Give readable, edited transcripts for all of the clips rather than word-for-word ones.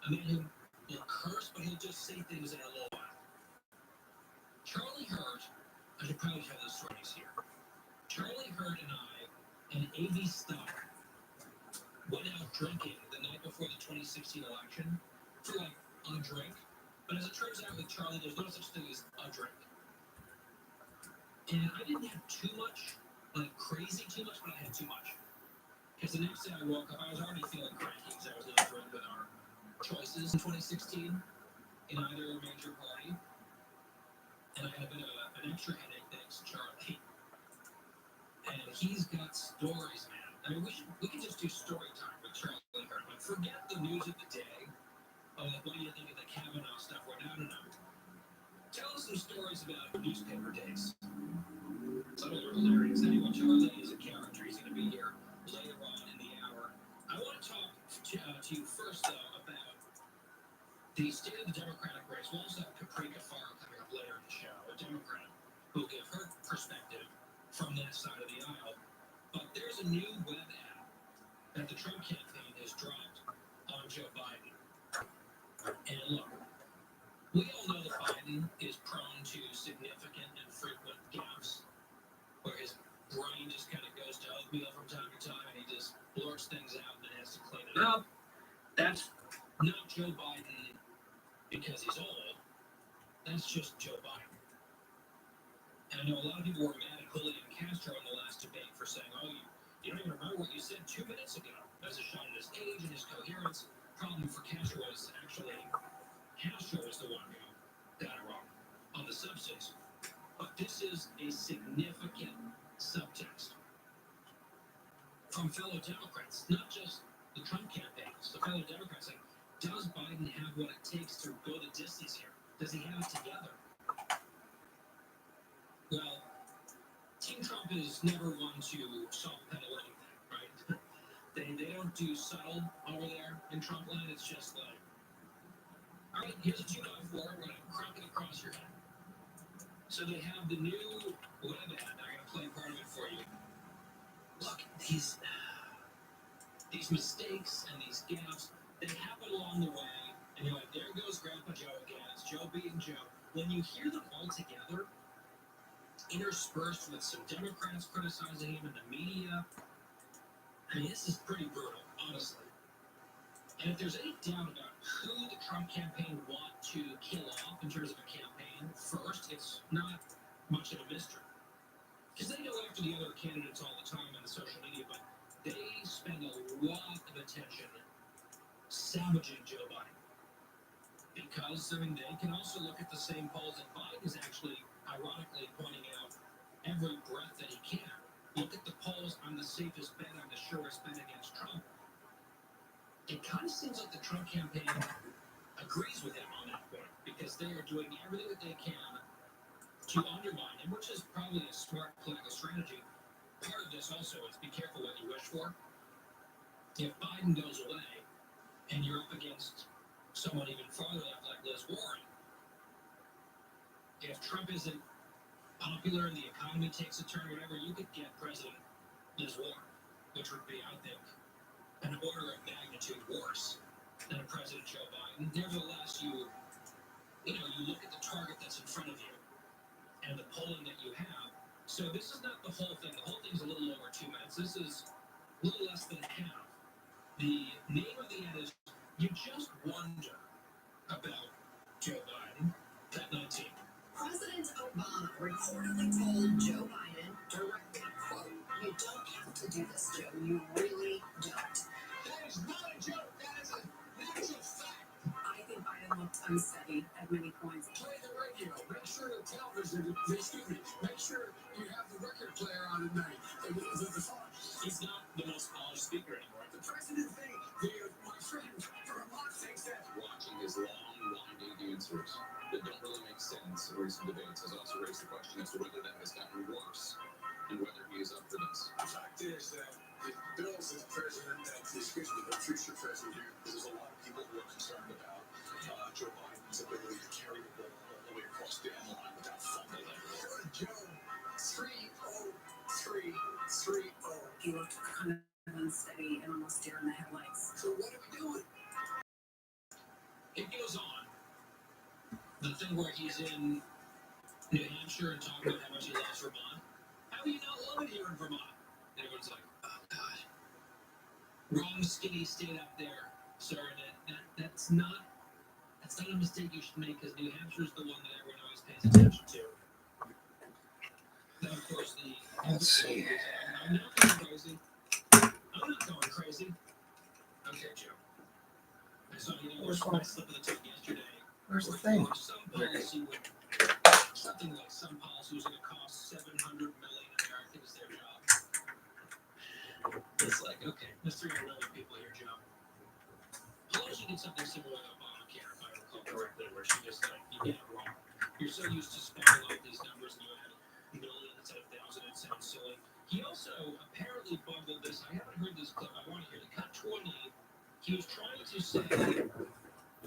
A man who will curse, but he'll just say things in a low while. Charlie Hurt, I should probably have the stories here. Charlie Hurt and I and A.V. Stock went out drinking the night before the 2016 election for like a drink. But as it turns out with Charlie, there's no such thing as a drink. And I didn't have too much, like crazy too much, but I had too much. Because the next day I woke up, I was already feeling cranky because I was not thrilled with our choices in 2016 in either major party. And I had a bit of an extra headache thanks to Charlie. And he's got stories, man. I mean, we could just do story time with Charlie Hurt. Like, forget the news of the day. Oh, like, what do you think of the Kavanaugh stuff? We're down and out. Tell us some stories about newspaper days. Some of them are hilarious. Anyway, Charlie is a character. He's going to be here later on in the hour. I want to talk to you first, though, about the state of the Democratic race. We'll also have Caprica Farr coming up later in the show, a Democrat who will give her perspective from that side of the aisle. But there's a new web app that the Trump campaign has dropped on Joe Biden. And look, we all know that Biden is prone to significant and frequent gaffes, where his brain just kind of goes to oatmeal from time to time, and he just blurts things out and then has to clean it up. That's not Joe Biden because he's old. That's just Joe Biden. And I know a lot of people were mad at Julian Castro in the last debate for saying, oh, you don't even remember what you said 2 minutes ago. As a shot at his age and his coherence. Problem for Castro was actually Castro was the one who got it wrong on the substance. But this is a significant subtext from fellow Democrats, not just the Trump campaigns, the fellow Democrats saying, does Biden have what it takes to go the distance here? Does he have it together? Well, Team Trump is never one to soft pedal anything, right? They don't do subtle over there in Trump land. It's just like, all right, here's a 2x4. We're going to crank it across your head. So they have the new web ad. I'm going to play part of it for you. Look, these mistakes and these gaffes, they happen along the way. And you're like, there goes Grandpa Joe again. It's Joe being Joe. When you hear them all together, interspersed with some Democrats criticizing him in the media, I mean, this is pretty brutal, honestly. And if there's any doubt about who the Trump campaign want to kill off in terms of a campaign, first, it's not much of a mystery. Because they go after the other candidates all the time on the social media, but they spend a lot of attention savaging Joe Biden. Because, I mean, they can also look at the same polls that Biden is actually, ironically, pointing out every breath that he can. Look at the polls. I'm the safest bet. I'm the surest bet against Trump. It kind of seems like the Trump campaign agrees with him on that point because they are doing everything that they can to undermine him, which is probably a smart political strategy. Part of this also is be careful what you wish for. If Biden goes away and you're up against someone even farther left like Liz Warren, if Trump isn't popular and the economy takes a turn, whatever, you could get President Liz Warren, which would be, I think, an order of magnitude worse than a President Joe Biden. Nevertheless, you look at the target that's in front of you and the polling that you have. So this is not the whole thing. The whole thing is a little over 2 minutes. This is a little less than half. The name of the ad is You Just Wonder About Joe Biden, Cut 19. President Obama reportedly told Joe Biden directly, quote, you don't have to do this, Joe. You really don't. That is not a joke. That is a natural fact. I think Biden looked unsteady at many points. Play the radio. Make sure the television, make sure you have the record player on at night. He's not the most polished speaker anymore. The president thing, my friend, Vermont thinks that watching his long, winding answers that don't really make sense in recent debates has also raised the question as to whether that has gotten worse and whether he is up for this. The fact is that if Bill's the president, the future president here, there's a lot of people who are concerned about Joe Biden's ability to carry the ball thing where he's in New Hampshire and talking about how much he loves Vermont. How do you not love it here in Vermont? And everyone's like, oh God, wrong skinny state up there, sir. And that's not a mistake you should make, because New Hampshire's the one that everyone always pays attention to. Now, of course, Let's see. I'm not going crazy. I'm not going crazy. Okay, Joe. I saw my slip of the tongue yesterday. Where's the thing? Something like some policy was going to cost $700 million Americans their job. It's like, okay, there's 300 million people here, Joe. Pelosi did something similar to Obamacare, if I recall correctly, where she just like, you get it wrong. You're so used to spelling out these numbers and you add million instead of thousand. It sounds silly. He also apparently bungled this. I haven't heard this clip. I want to hear the cut 20. He was trying to say, he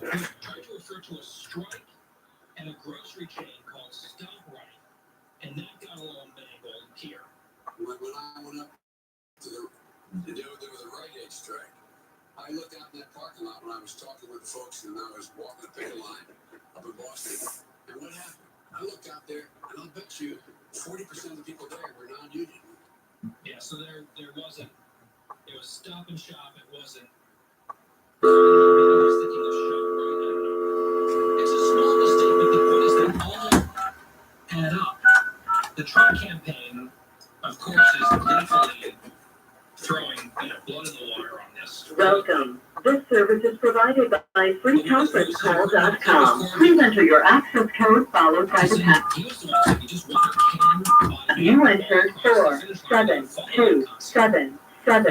was trying to refer to a strike at a grocery chain called StopRite, and that got a little mangled here. When I went up to there was a Rite Aid strike. I looked out in that parking lot when I was talking with the folks and I was walking the picket line up in Boston. And what happened? I looked out there and I'll bet you 40% of the people there were non-union. Yeah, so there wasn't. It was Stop and Shop. It wasn't. It's a small mistake, but the point is they all add up. The Trump campaign, of course, is gleefully throwing blood in the water on this. Welcome. This service is provided by freeconferencecall.com. Please enter your access code followed by the pound. You entered 47277. If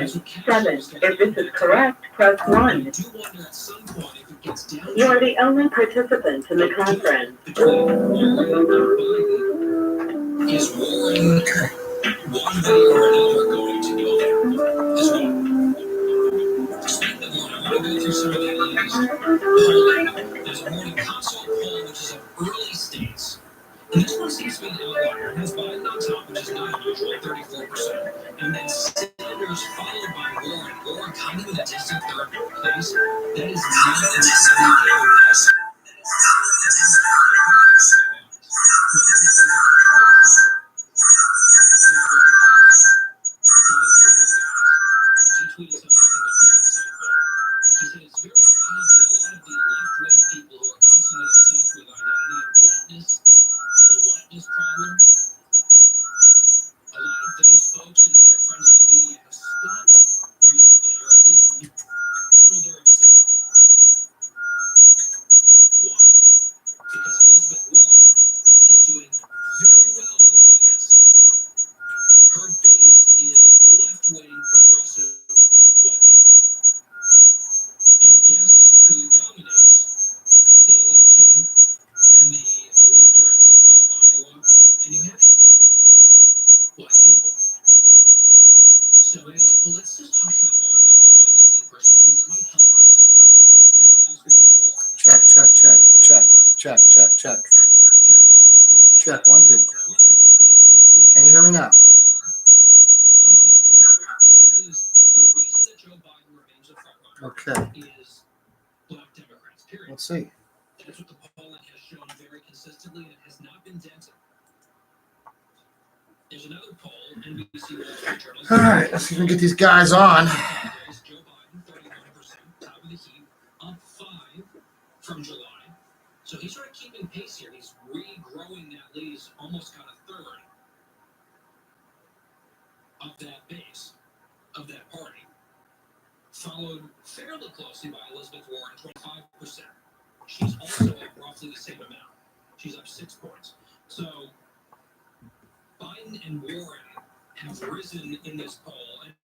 this is correct, press 1. You are the only participant in the conference. Is Warren one way or another going to go there as well? Speaking of Warren, I want to go through some of the polling. There's a morning consult poll, which is of early states. And this one seems to be an outlier. It has Biden on top, which is not unusual, 34%. And then Sanders followed by Warren. Warren kind of in a distant third place. That is not an example. He tweeted something I think was pretty insightful. He said it's very odd that a lot of the left-wing people who are constantly obsessed with identity and whiteness, the whiteness problem, a lot of those folks and their friends in the media have stopped recently, or at least some of their obsession. Why? Because Elizabeth Warren is doing very well with whiteness. Her base is left-wing progressive white people. And guess who dominates the election and the electorates of Iowa and New Hampshire? White people. So anyway, well, let's just hush up on the whole whiteness thing for a second, because it might help us. And by us, we mean Warren. Check. Joe Biden, of course, has Check, 1, 2. South Carolina because he is leading Can you hear me now? among African Americans. That is the reason that Joe Biden remains a frontrunner. Okay. Is Black Democrats. Period. Let's see. That's what the polling has shown very consistently, and it has not been dented. There's another poll, NBC Wall Street Journal. All right, let's see if we can get these guys on. Joe Biden, 31%, top of the heap, up 5 from July. So he's sort of keeping pace here. He's regrowing that lead. He's almost got a third of that base, of that party. Followed fairly closely by Elizabeth Warren, 25%. She's also up roughly the same amount. She's up 6 points. So Biden and Warren have risen in this poll, and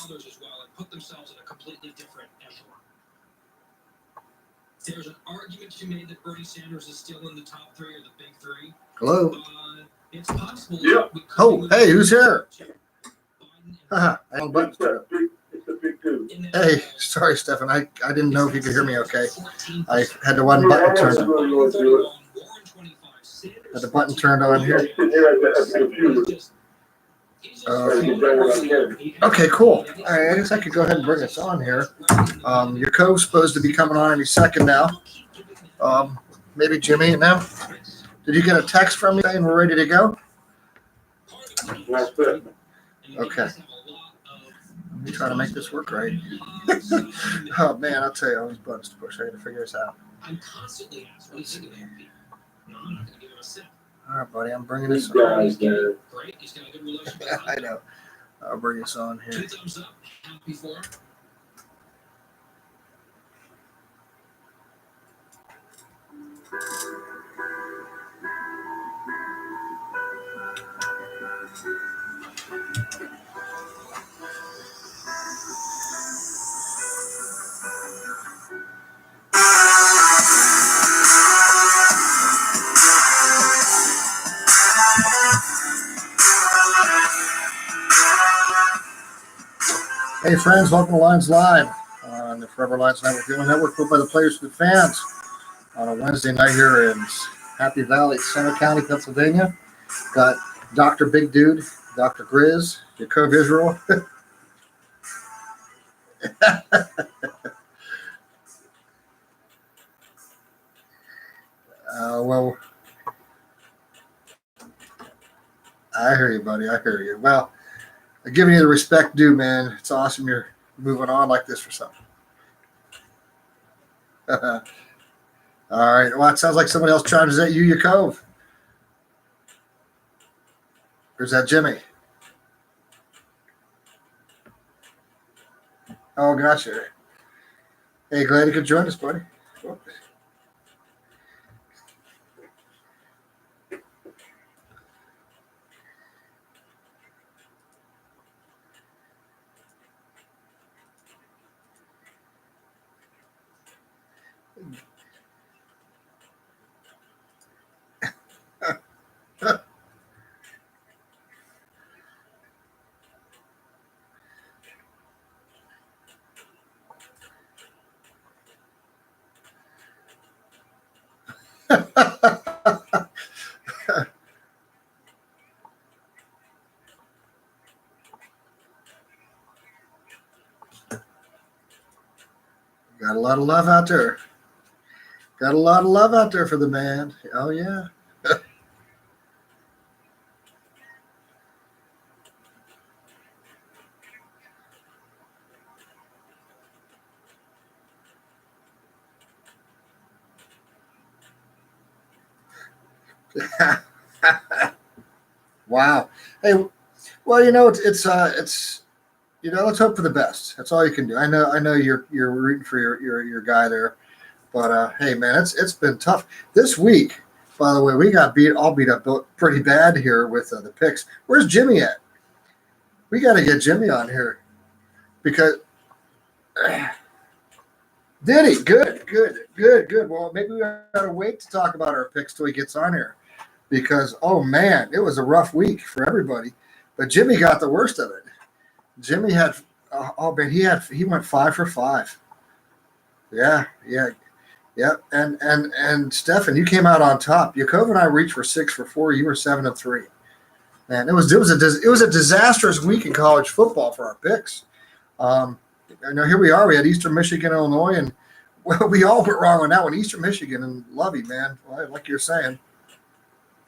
others as well, and put themselves in a completely different echelon. There's an argument to be made that Bernie Sanders is still in the top 3 or the big 3. Hello. It's possible. Yeah. we could Oh, be hey, who's here? Biden and Haha, I don't button. It's the big dude. in that Hey, poll. sorry, Stefan. I didn't know if you could hear me okay. 14%. I had the one button turned on. Biden 31, Warren 25, Sanders Had the button turned on here. I'm sitting here at the computer. Okay, cool. All right, I guess I could go ahead and bring us on here. Your co-'s supposed to be coming on any second now. maybe Jimmy now. Did you get a text from me saying we're ready to go? That's it. Okay. Let me try to make this work right. Oh man, I'll tell you, all these buttons to push. I got to figure this out. I'm constantly asked, what do you think of the LP? No, I'm not going to give him a sip. All right, buddy, I'm bringing These this on. guys, man. Great. He's got a good relationship. I know. I'll bring this on here. 2 thumbs up. Happy for him. Hey friends, welcome to Lions Live on the Forever Lions Network, the network put by the players to the fans on a Wednesday night here in Happy Valley, Center County, Pennsylvania. Got Dr. Big Dude, Dr. Grizz, Jacob Israel. Well, I hear you, buddy. I hear you. Well, I'm giving you the respect due, man. It's awesome you're moving on like this for something. All right. Well, it sounds like somebody else trying. Is that you, Yakov? Or is that Jimmy? Oh, gotcha. Hey, glad you could join us, buddy. Got a lot of love out there. Got a lot of love out there for the man. Oh, yeah. Wow. Hey, well, it's let's hope for the best. That's all you can do. I know you're rooting for your guy there, but hey, man, it's been tough this week. By the way, we got beat up pretty bad here with the picks. Where's Jimmy at? We got to get Jimmy on here because did he? Good. Well, maybe we got to wait to talk about our picks till he gets on here because oh man, it was a rough week for everybody. But Jimmy got the worst of it. Jimmy had he went 5 for 5. Yeah. And Stefan, you came out on top. Yakov and I reached for 6 for 4. You were 7 and 3. Man, it was a disastrous week in college football for our picks. Now here we are. We had Eastern Michigan, Illinois, and well, we all went wrong on that one. Eastern Michigan and Lovey, man, well, like you're saying.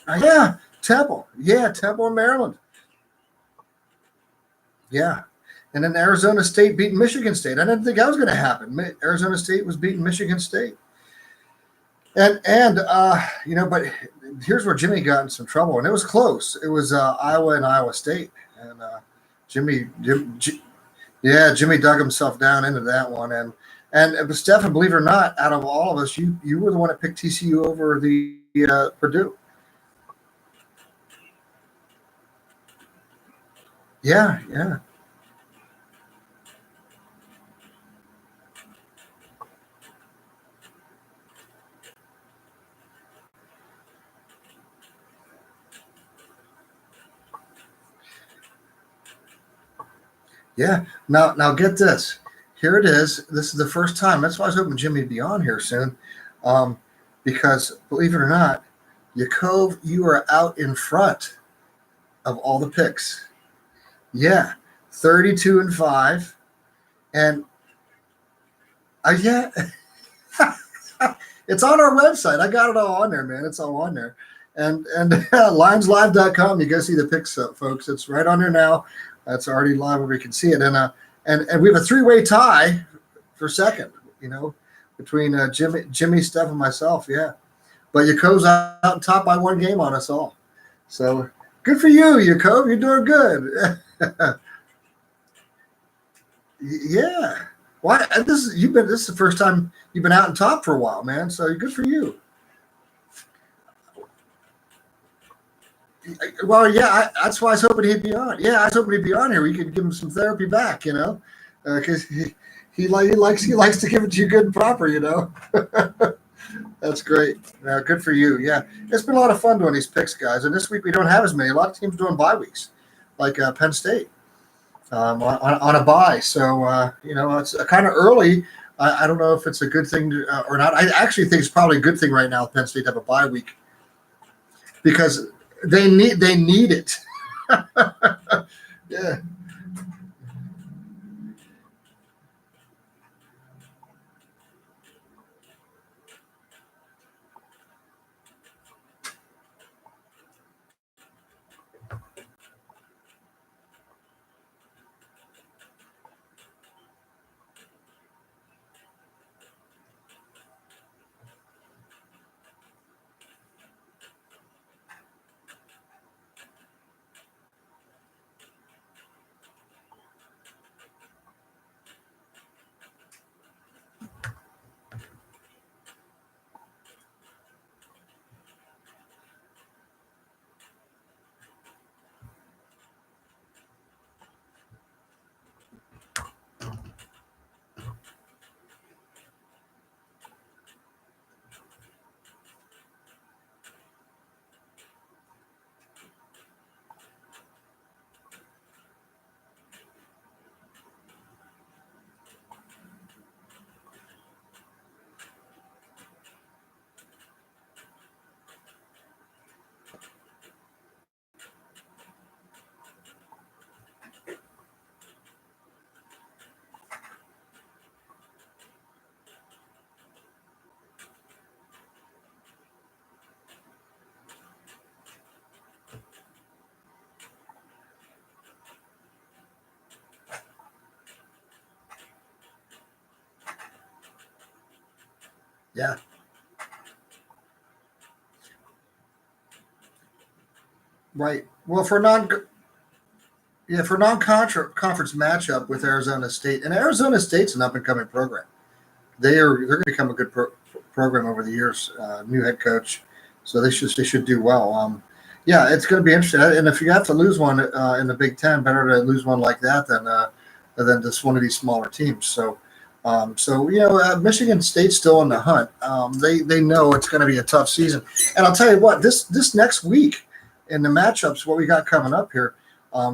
Yeah, Temple. Yeah, Temple in Maryland. Yeah. And then Arizona State beating Michigan State. I didn't think that was going to happen. Arizona State was beating Michigan State. But here's where Jimmy got in some trouble, and it was close. It was Iowa and Iowa State. And Jimmy dug himself down into that one. And Stefan, believe it or not, out of all of us, you were the one that picked TCU over the Purdue. Yeah. Yeah. Now get this. Here it is. This is the first time. That's why I was hoping Jimmy would be on here soon. Because believe it or not, Yakov, you are out in front of all the picks. Yeah. 32 and 5. And yeah. It's on our website. I got it all on there, man. It's all on there. And lionslive.com, you go see the picks, folks. It's right on there now. It's already live where we can see it. And we have a 3-way tie for second, between Jimmy, Steph, and myself. Yeah. But Yakov's out on top by 1 game on us all. So good for you, Yakov. You're doing good. Yeah. Why? This is the first time you've been out on top for a while, man. So good for you. Well, yeah, that's why I was hoping he'd be on. Yeah, I was hoping he'd be on here. We could give him some therapy back, because he likes to give it to you good and proper, That's great. Good for you. Yeah, it's been a lot of fun doing these picks, guys. And this week we don't have as many. A lot of teams doing bye weeks, like Penn State on a bye. So it's kind of early. I don't know if it's a good thing or not. I actually think it's probably a good thing right now, Penn State to have a bye week, because they need it. Yeah. Yeah. Right. Well, for non-conference matchup with Arizona State, and Arizona State's an up-and-coming program. They're going to become a good program over the years. New head coach, so they should do well. Yeah, it's going to be interesting. And if you have to lose one in the Big Ten, better to lose one like that than just one of these smaller teams. So Michigan State's still in the hunt. They know it's going to be a tough season. And I'll tell you what, this next week in the matchups, what we got coming up here,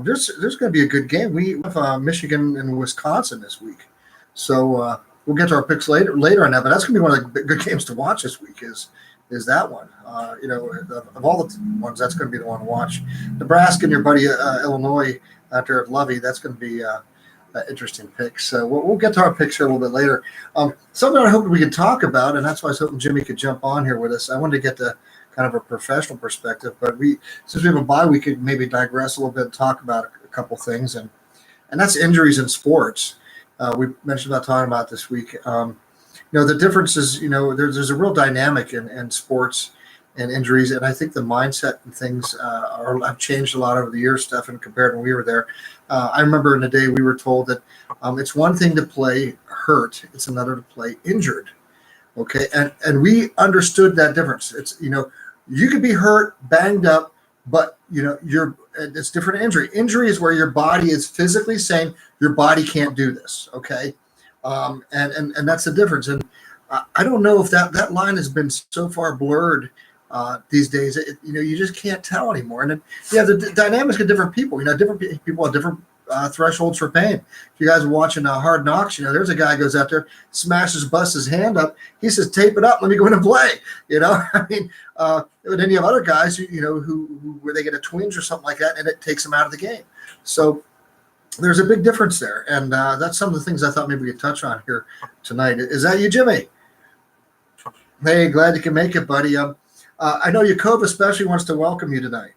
there's going to be a good game. We have Michigan and Wisconsin this week. So we'll get to our picks later on that. But that's going to be one of the good games to watch this week is that one. Of all the ones, that's going to be the one to watch. Nebraska and your buddy Illinois out there at Lovey, that's going to be interesting picks. So we'll get to our picks here a little bit later. Something I hope we could talk about, and that's why I was hoping Jimmy could jump on here with us. I wanted to get to kind of a professional perspective, but since we have a bye, we could maybe digress a little bit and talk about a couple things, and that's injuries in sports. We mentioned about talking about this week. The difference is, there's a real dynamic in sports and injuries, and I think the mindset and things have changed a lot over the years, Stefan, compared to when we were there. I remember in the day we were told that it's one thing to play hurt, it's another to play injured. Okay, and we understood that difference. It's you could be hurt, banged up, but it's different injury. Injury is where your body is physically saying your body can't do this. Okay, and that's the difference. And I don't know if that line has been so far blurred these days. You just can't tell anymore. And then, the dynamics of different people. Different people have different thresholds for pain. If you guys are watching Hard Knocks, there's a guy goes out there, busts his hand up. He says, "Tape it up. Let me go in and play." I mean, and then you have other guys who where they get a twinge or something like that, and it takes them out of the game. So there's a big difference there, and that's some of the things I thought maybe we could touch on here tonight. Is that you, Jimmy? Hey, glad you can make it, buddy. I know Yakov especially wants to welcome you tonight.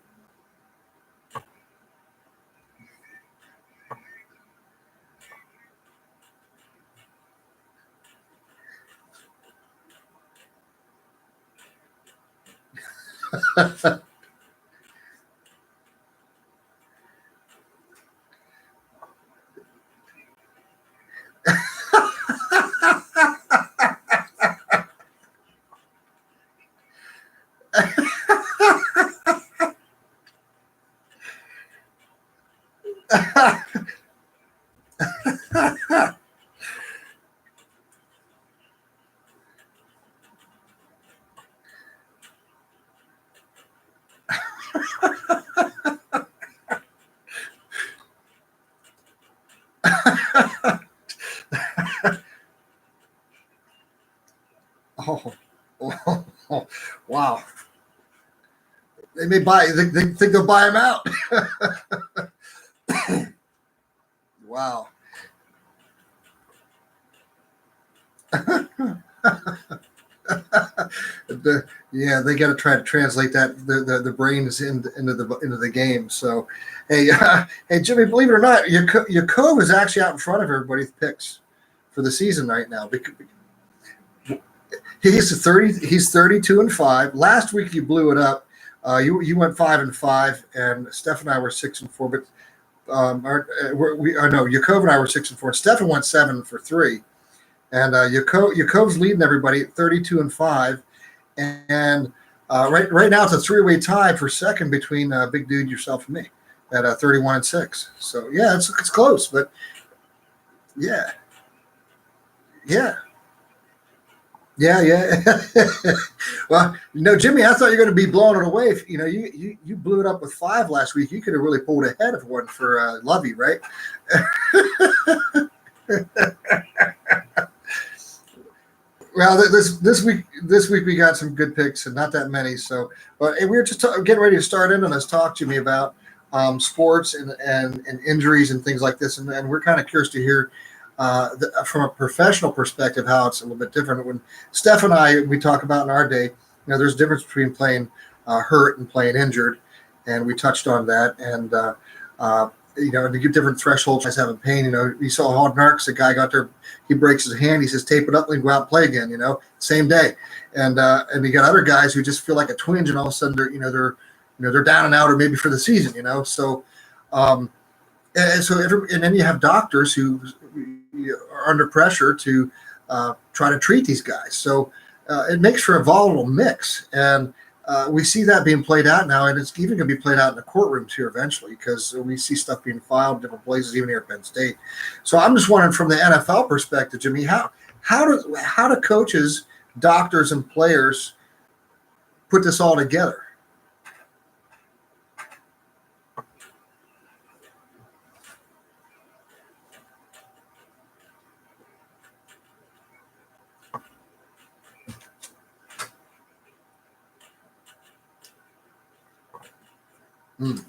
Oh, oh, oh, wow. They may buy. They think they'll buy him out. Wow. Yeah, they got to try to translate that the brains into the game. So, hey, hey, Jimmy, believe it or not, Yakov is actually out in front of everybody's picks for the season right now. He's 30. He's 32-5. Last week you blew it up. You went 5-5, and Steph and I were 6-4. But I know Yakov and I were 6-4. Stefan went 7-3, and Yakov's leading everybody at 32-5, and right now it's a three-way tie for second between Big Dude, yourself, and me at 31-6. So yeah, it's close, but yeah. Yeah. Well, Jimmy, I thought you were going to be blowing it away. You blew it up with 5 last week. You could have really pulled ahead of one for Lovey, right? Well, this week we got some good picks and not that many. So, but we were just getting ready to start into this talk, Jimmy, about sports and injuries and things like this, and we're kind of curious to hear. From a professional perspective, how it's a little bit different. When Steph and I, we talk about in our day, there's a difference between playing hurt and playing injured, and we touched on that. And to get different thresholds, guys having pain. You saw Hard Knocks, the guy got there, he breaks his hand, he says tape it up and go out and play again. Same day. And you got other guys who just feel like a twinge, and all of a sudden they're down and out, or maybe for the season. So. And then you have doctors who are under pressure to try to treat these guys. So it makes for a volatile mix. And we see that being played out now, and it's even going to be played out in the courtrooms here eventually, because we see stuff being filed in different places, even here at Penn State. So I'm just wondering, from the NFL perspective, Jimmy, how do coaches, doctors, and players put this all together? Mm.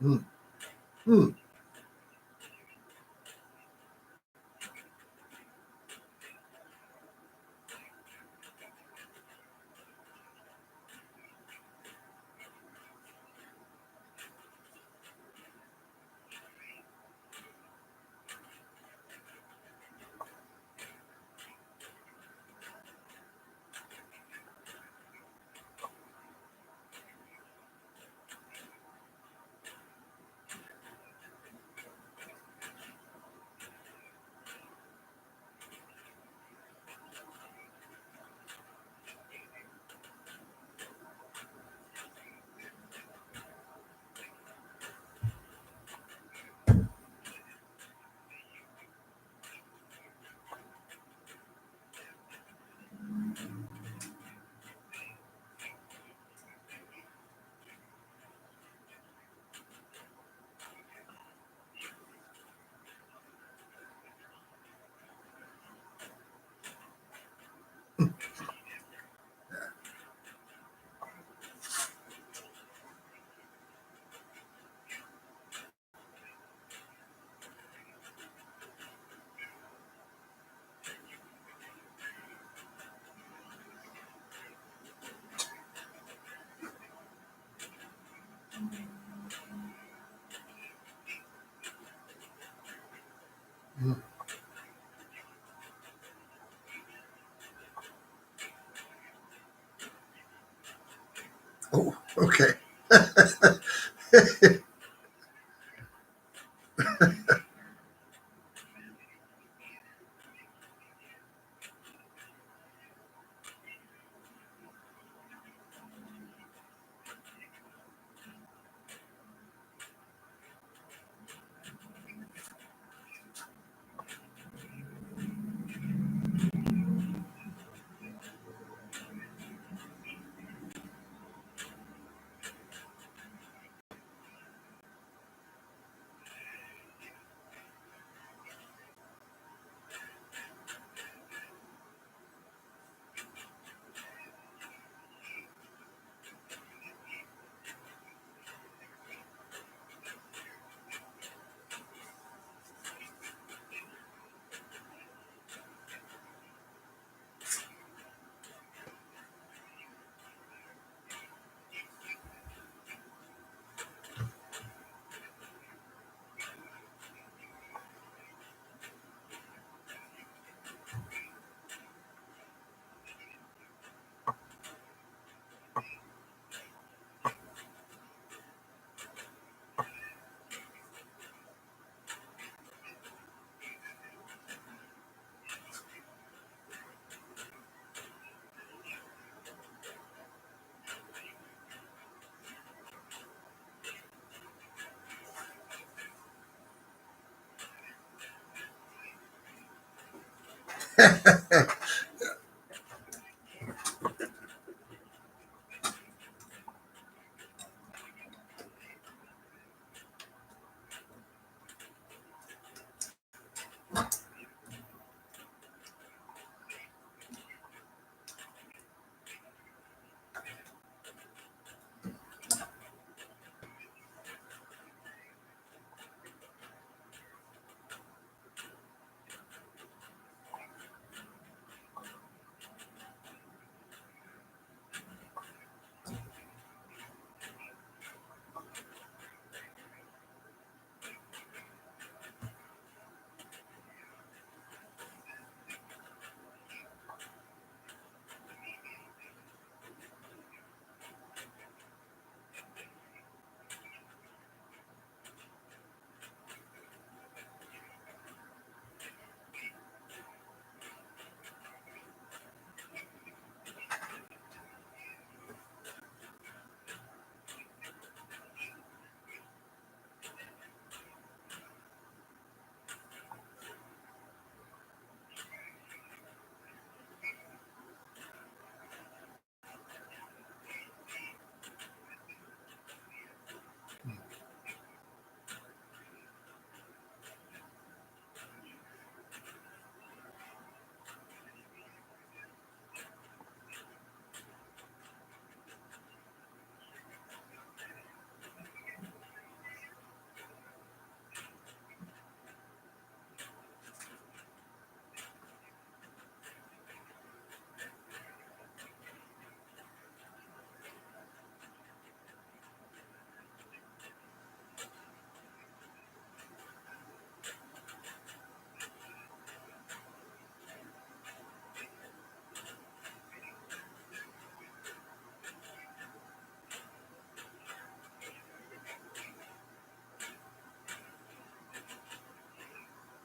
Mm. Mm.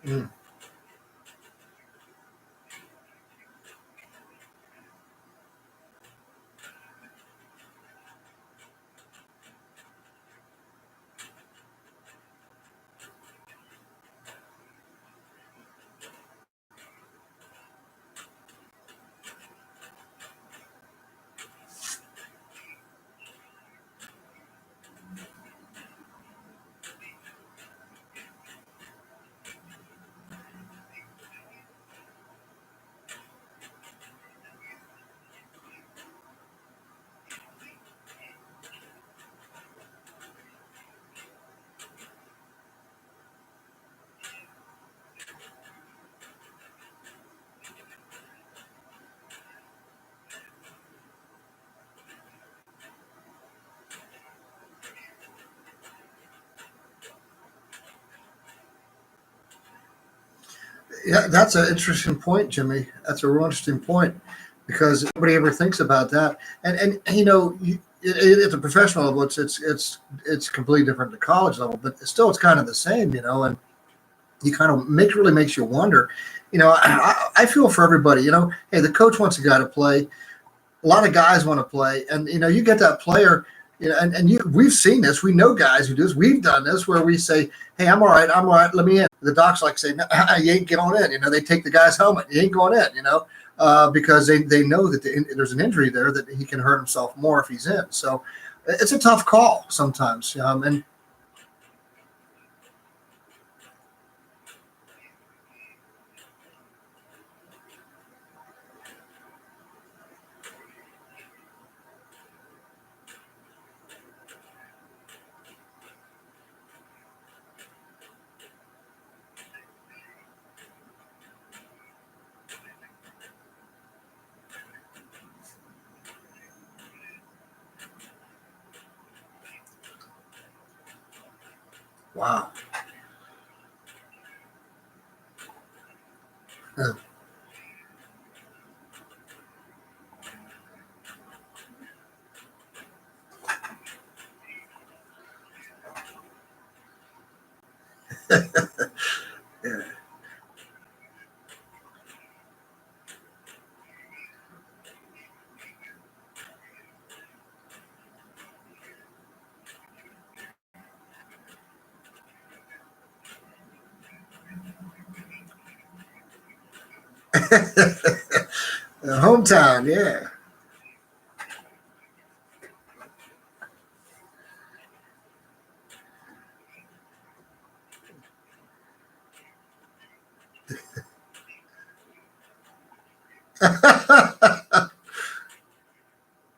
Mm. Yeah, that's an interesting point, Jimmy. That's a real interesting point because nobody ever thinks about that. And at the professional level, it's completely different at the college level, but still, it's kind of the same, and you kind of really makes you wonder. I feel for everybody. Hey, the coach wants a guy to play. A lot of guys want to play, and you get that player. We've seen this. We know guys who do this. We've done this where we say, "Hey, I'm all right. Let me in." The docs like say, "No, you ain't going in." They take the guy's helmet. You ain't going in. Because they know that there's an injury there that he can hurt himself more if he's in. So it's a tough call sometimes. And wow. Yeah. Hometown, yeah.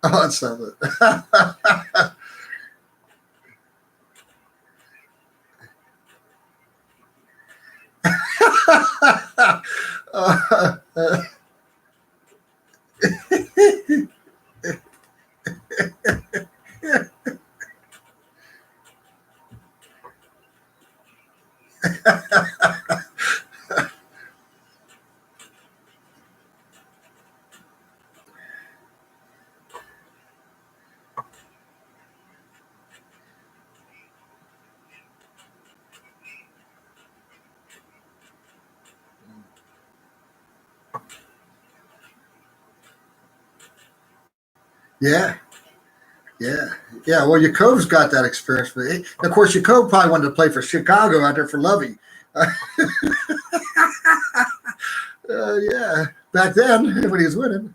Oh, that's something. Yeah, yeah, yeah. Well, Yakov's got that experience. Of course, Yakov probably wanted to play for Chicago out there for Lovey. Yeah, back then when he was winning.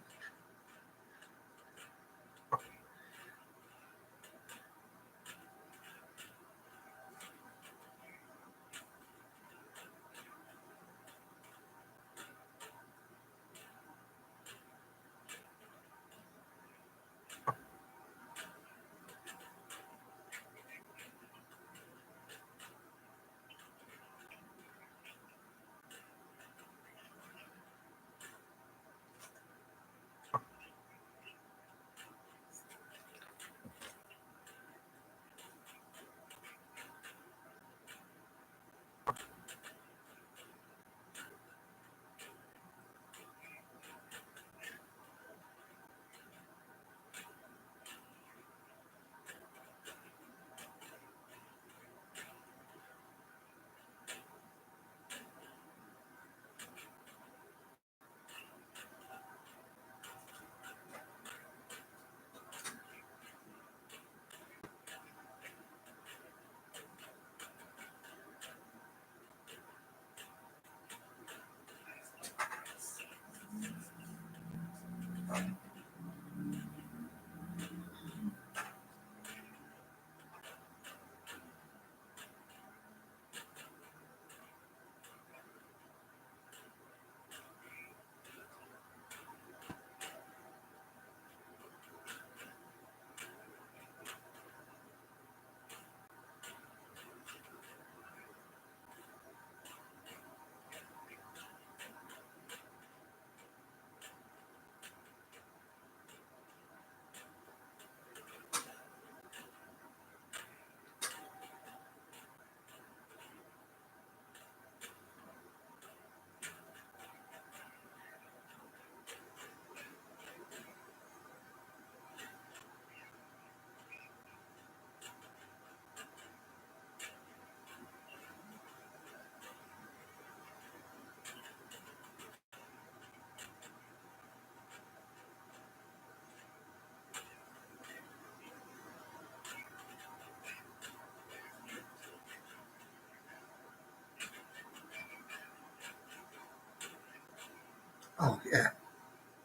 Oh yeah,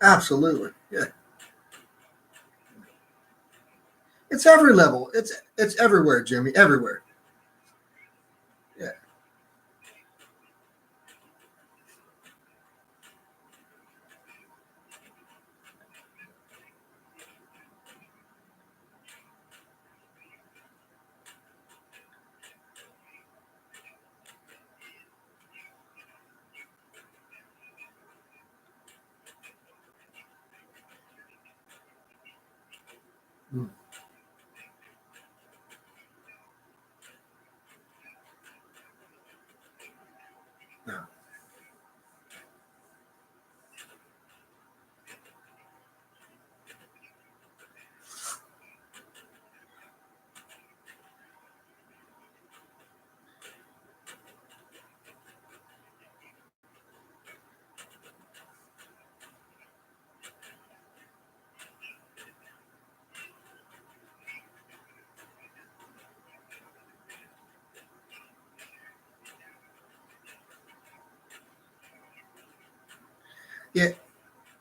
absolutely. Yeah, it's every level. It's everywhere, Jimmy. Everywhere. Yeah. Mm, yeah. Yeah,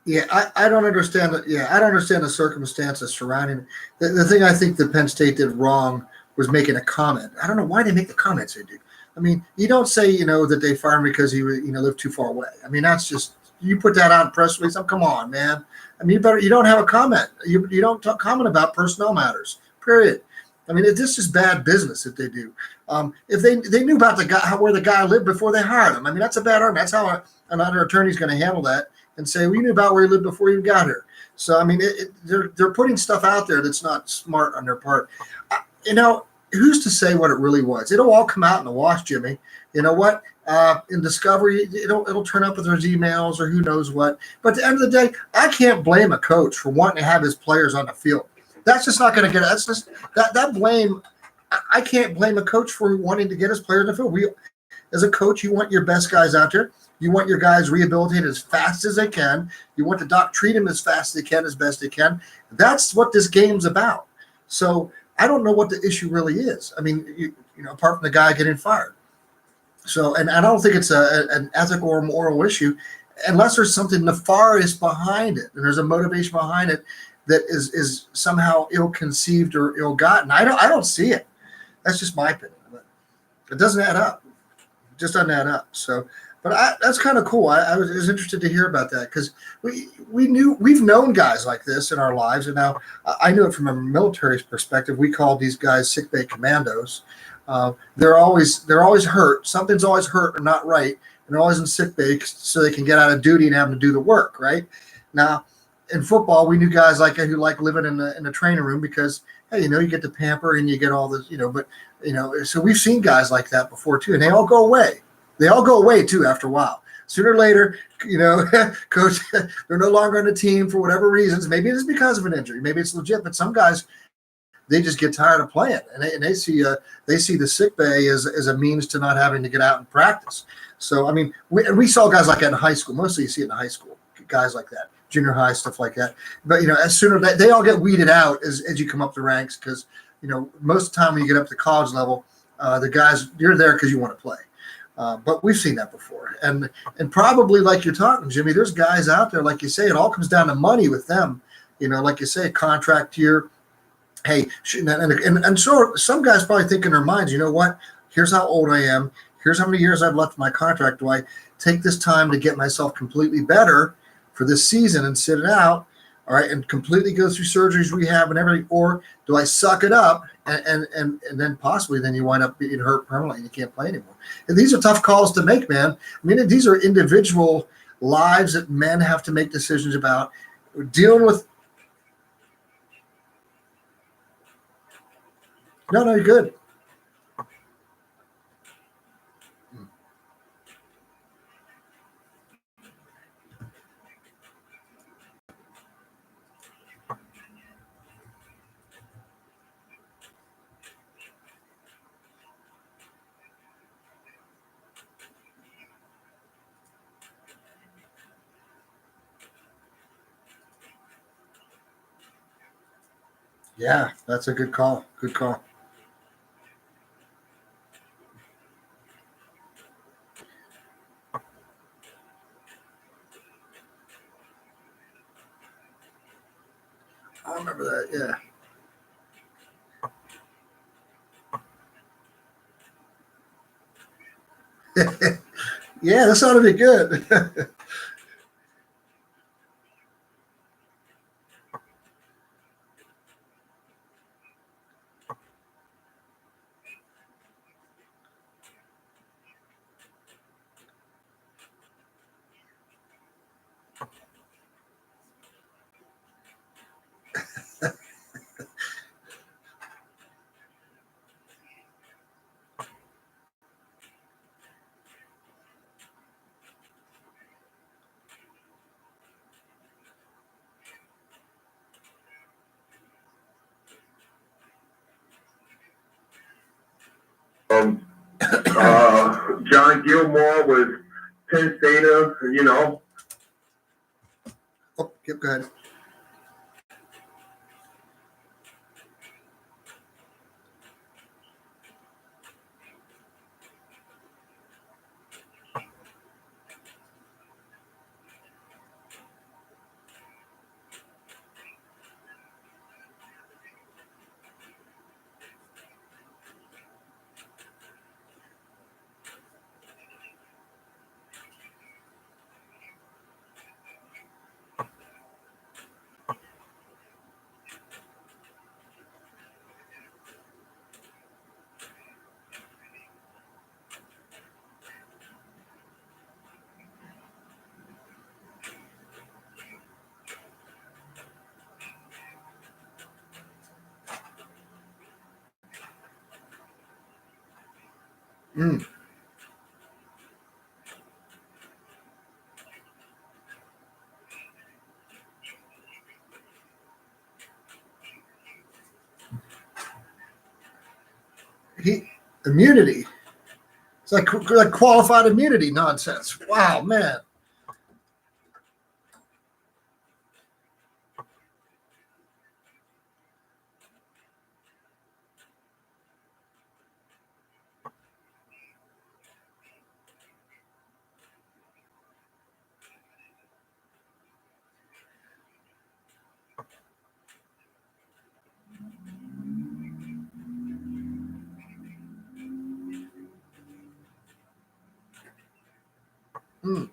yeah, I don't understand. Yeah, I don't understand the circumstances surrounding it. The thing I think that Penn State did wrong was making a comment. I don't know why they make the comments they do. I mean, you don't say that they fired him because he lived too far away. I mean, that's just you put that out in press release. Oh, come on, man. I mean, you don't have a comment. You don't comment about personnel matters. Period. I mean, this is bad business if they do. If they knew about the guy where the guy lived before they hired him, I mean, that's a bad argument. That's how another attorney is going to handle that and say, we knew about where he lived before you got here. So, I mean, they're putting stuff out there that's not smart on their part. You know, who's to say what it really was? It'll all come out in the wash, Jimmy. You know what? In Discovery, it'll turn up with those emails or who knows what. But at the end of the day, I can't blame a coach for wanting to have his players on the field. That's just not going to get. That's just that blame. I can't blame a coach for wanting to get his players on the field. As a coach, you want your best guys out there. You want your guys rehabilitated as fast as they can. You want the doc treat them as fast as they can, as best they can. That's what this game's about. So I don't know what the issue really is. I mean, apart from the guy getting fired. So, and I don't think it's an ethical or moral issue, unless there's something nefarious behind it, and there's a motivation behind it that is somehow ill-conceived or ill-gotten. I don't see it. That's just my opinion. But it doesn't add up. It just doesn't add up. So. But that's kind of cool. I was interested to hear about that because we've known guys like this in our lives, and now I knew it from a military perspective. We called these guys sick bay commandos. They're always hurt. Something's always hurt or not right, and they're always in sick bay so they can get out of duty and have to do the work. Right now, in football, we knew guys like who like living in the training room because hey, you get the pamper and you get all this, But so we've seen guys like that before too, and they all go away. They all go away, too, after a while. Sooner or later, coach, they're no longer on the team for whatever reasons. Maybe it's because of an injury. Maybe it's legit. But some guys, they just get tired of playing. And they see the sick bay as a means to not having to get out and practice. So, I mean, we saw guys like that in high school. Mostly you see it in high school, guys like that, junior high, stuff like that. But, as soon as they all get weeded out as you come up the ranks because, most of the time when you get up to college level, the guys, you're there because you want to play. But we've seen that before. And probably like you're talking, Jimmy, there's guys out there, like you say, it all comes down to money with them. Like you say, contract year. Hey, and so some guys probably think in their minds, you know what? Here's how old I am. Here's how many years I've left in my contract. Do I take this time to get myself completely better for this season and sit it out? All right, and completely go through surgeries, rehab, and everything, or do I suck it up and then possibly then you wind up being hurt permanently and you can't play anymore? And these are tough calls to make, man. I mean, these are individual lives that men have to make decisions about. Dealing with. No, you're good. Yeah, that's a good call. Good call. remember that. Yeah. Yeah, this ought to be good. John Gilmore with Penn State, Oh, yep, go ahead. Mm. Immunity. It's like qualified immunity nonsense. Wow, man. Mm.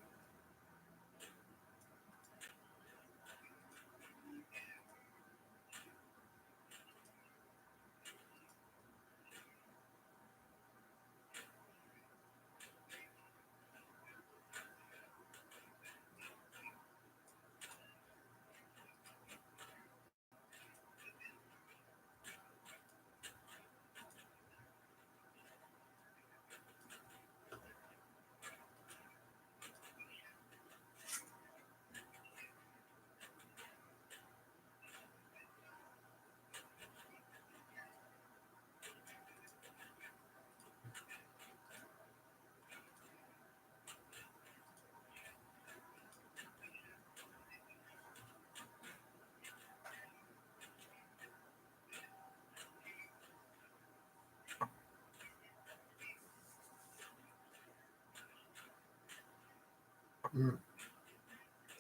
Mm.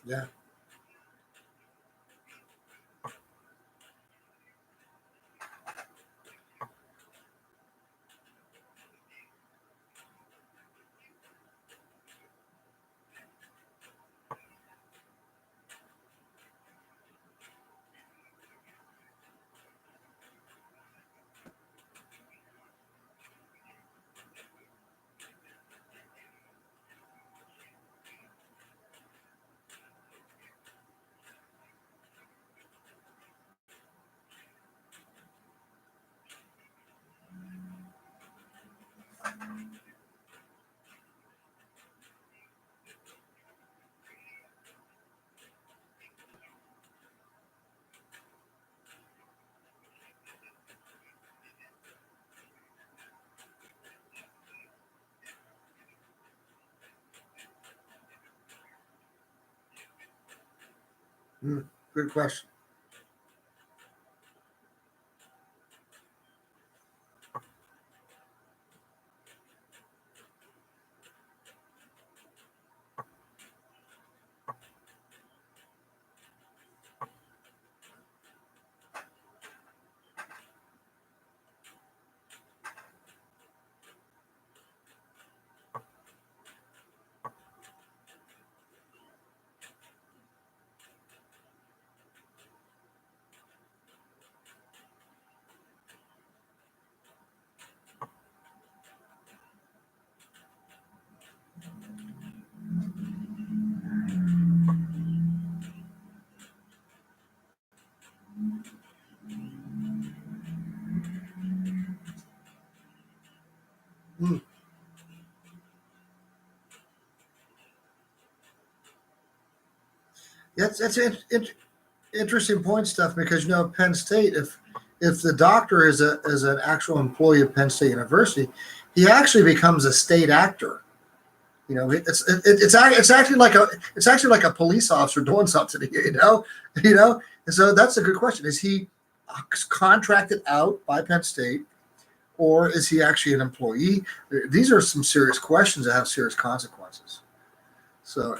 Yeah. Mm. Good question. Hmm. That's interesting point stuff because Penn State, if the doctor is an actual employee of Penn State University, he actually becomes a state actor. It's actually like a police officer doing something. And so that's a good question. Is he contracted out by Penn State, or is he actually an employee? These are some serious questions that have serious consequences. So.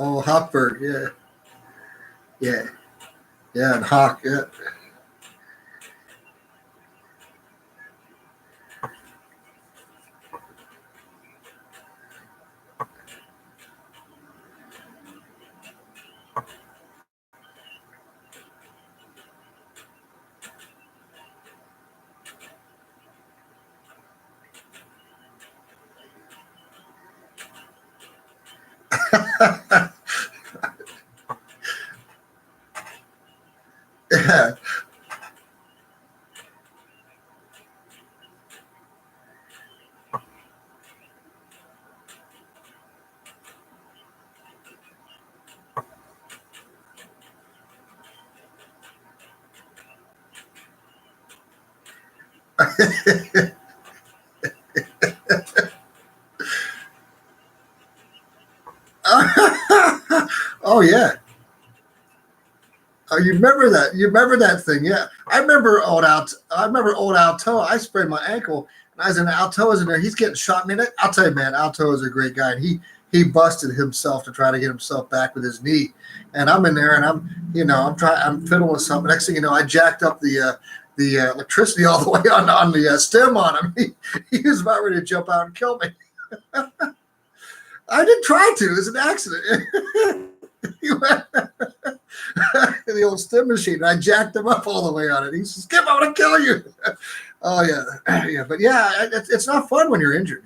Oh, Hopberg, yeah, and Hawk, yeah. Yeah. Oh yeah. Oh, you remember that? You remember that thing? Yeah, I remember old Alto. I sprained my ankle, and I was in Alto. Was in there. He's getting shot. Man, I'll tell you, man, Alto is a great guy, and he busted himself to try to get himself back with his knee. And I'm in there, and I'm fiddling with something. Next thing you know, I jacked up the electricity all the way on the stem on him. He was about ready to jump out and kill me. I didn't try to. It was an accident. The old stem machine. And I jacked him up all the way on it. He says, "Skip, I'm gonna kill you." Oh yeah, but yeah, it's not fun when you're injured.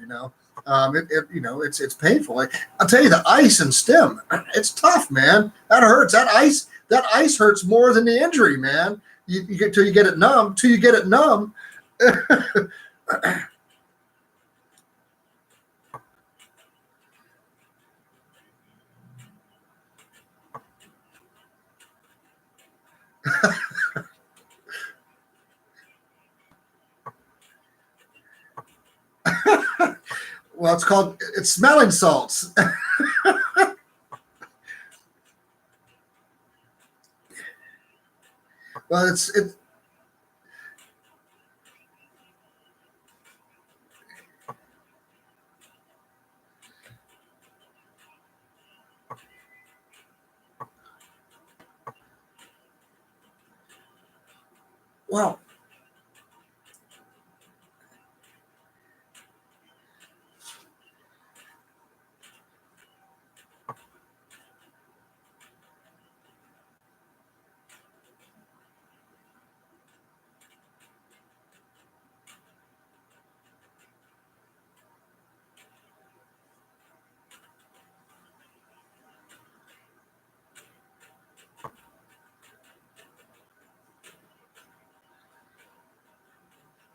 It's painful. I'll tell you, the ice and stem, it's tough, man. That hurts. That ice hurts more than the injury, man. You get till you get it numb. Well, it's smelling salts. Well, it's well.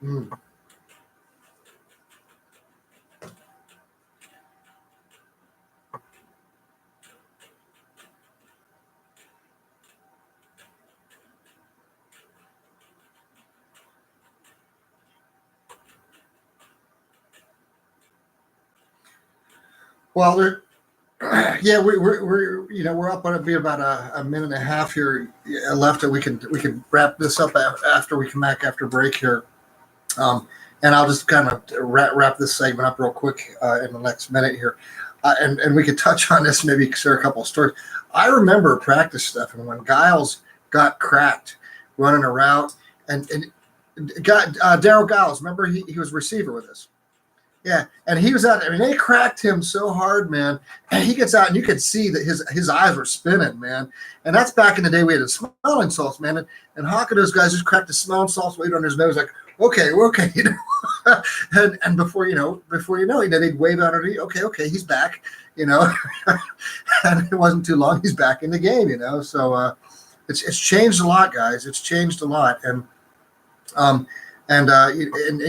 Mm. Well, yeah, we're up on it. Be about a minute and a half here left, and we can wrap this up after we come back after break here. And I'll just kind of wrap this segment up real quick in the next minute here, and we could touch on this, maybe share a couple of stories. I remember practice stuff, and when Giles got cracked running a route, and got Daryl Giles. Remember, he was receiver with us. Yeah, and he was out. I mean, they cracked him so hard, man. And he gets out, and you could see that his eyes were spinning, man. And that's back in the day we had the smelling salts, man. And Hawk and those guys just cracked the smelling salts, weight on his nose, like, okay, we're okay. You know, and before you know, they'd wave out underneath. Okay, he's back. You know, and it wasn't too long. He's back in the game. You know, so it's changed a lot, guys. It's changed a lot, um, and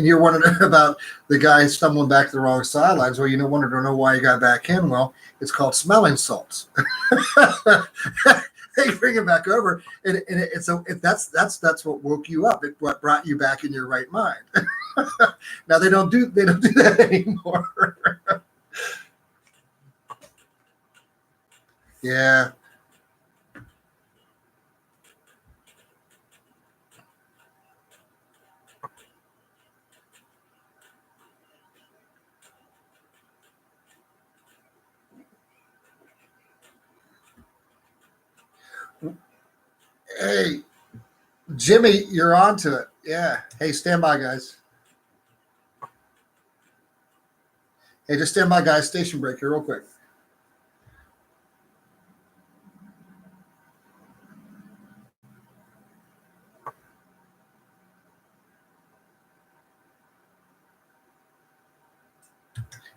you're wondering about the guy stumbling back to the wrong sidelines. Well, wanted to know why he got back in. Well, it's called smelling salts. They bring him back over, and that's what woke you up. It what brought you back in your right mind. Now they don't do that anymore. Yeah. Hey, Jimmy, you're on to it. Yeah. Hey, stand by, guys. Hey, just stand by, guys. Station break here real quick.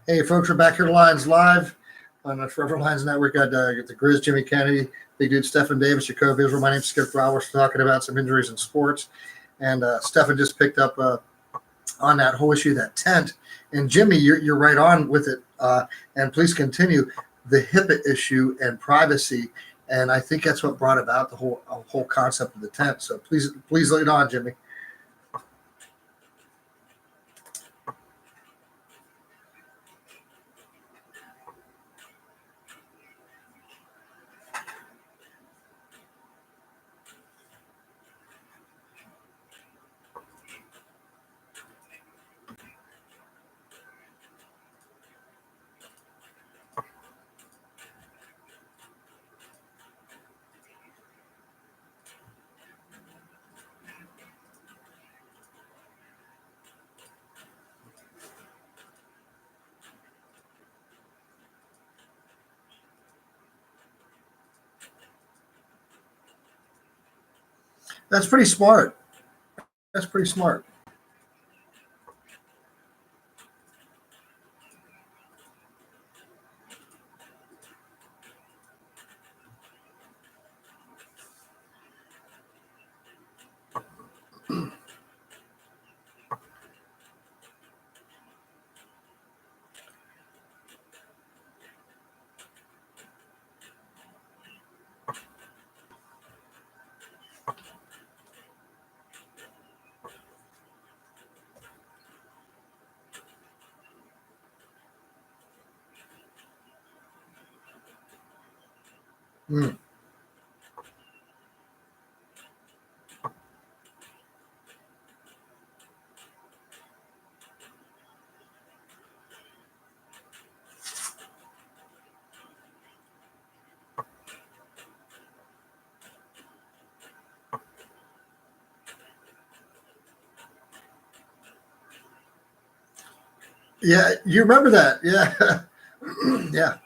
Hey, folks, we're back here to Lions Live on the Forever Lions Network. Got the Grizz, Jimmy Kennedy, big dude, Stephen Davis, Jacob Israel. My name's Skip Flowers. We're talking about some injuries in sports. And Stephen just picked up on that whole issue, that tent. And Jimmy, you're right on with it. And please continue the HIPAA issue and privacy. And I think that's what brought about the whole concept of the tent. So please lead on, Jimmy. That's pretty smart. That's pretty smart. Mm. Yeah, you remember that? Yeah, yeah.